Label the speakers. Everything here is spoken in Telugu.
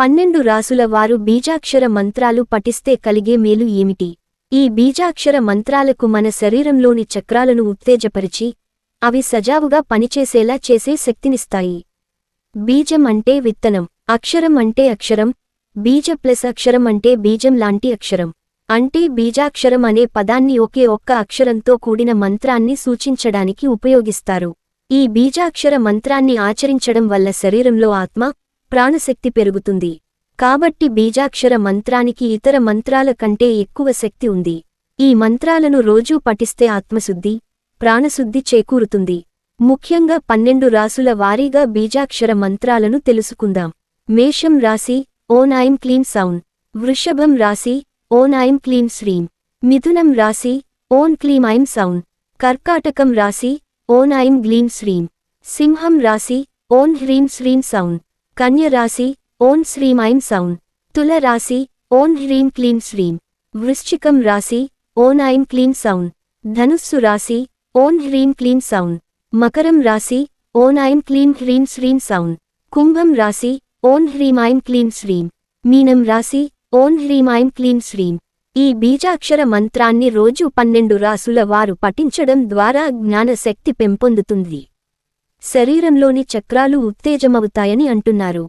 Speaker 1: 12 రాసుల వారు బీజాక్షర మంత్రాలు పఠిస్తే కలిగే మేలు ఏమిటి? ఈ బీజాక్షర మంత్రాలకు మన శరీరంలోని చక్రాలను ఉత్తేజపరిచి, అవి సజావుగా పనిచేసేలా చేసే శక్తినిస్తాయి. బీజం అంటే విత్తనం, అక్షరం అంటే అక్షరం, బీజ ప్లస్ అక్షరం అంటే బీజం లాంటి అక్షరం. అంటే బీజాక్షరం అనే పదాన్ని ఒకే ఒక్క అక్షరంతో కూడిన మంత్రాన్ని సూచించడానికి ఉపయోగిస్తారు. ఈ బీజాక్షర మంత్రాన్ని ఆచరించడం వల్ల శరీరంలో ఆత్మ, ప్రాణశక్తి పెరుగుతుంది. కాబట్టి బీజాక్షర మంత్రానికి ఇతర మంత్రాల కంటే ఎక్కువ శక్తి ఉంది. ఈ మంత్రాలను రోజూ పఠిస్తే ఆత్మశుద్ధి, ప్రాణశుద్ధి చేకూరుతుంది. ముఖ్యంగా 12 రాసుల వారీగా బీజాక్షర మంత్రాలను తెలుసుకుందాం. మేషం రాశి ఓం ఐం క్లీం సౌం. వృషభం రాశి ఓం ఐం క్లీం శ్రీం. మిథునం రాశి ఓం క్లీం ఐం సౌం. కర్కాటకం రాశి ఓం ఐం గ్లీం శ్రీం. సింహం రాశి ఓం హ్రీం శ్రీం సౌం. కన్య రాశి ఓం శ్రీం ఐం సౌం. తుల రాశి ఓం హ్రీం క్లీం శ్రీం. వృశ్చికం రాశి ఓం ఐం క్లీం సౌం. ధనుస్సు రాశి ఓం హ్రీం క్లీం సౌం. మకరం రాశి ఓం ఐం క్లీం హ్రీం శ్రీం సౌం. కుంభం రాశి ఓం హ్రీం ఐం క్లీం శ్రీం. మీనం రాశి ఓం హ్రీం ఐం క్లీం శ్రీం. ఈ బీజాక్షర మంత్రాన్ని రోజు 12 రాసుల వారు పఠించడం ద్వారా జ్ఞానశక్తి పెంపొందుతుంది. శరీరంలోని చక్రాలు ఉత్తేజమవుతాయని అంటున్నారు.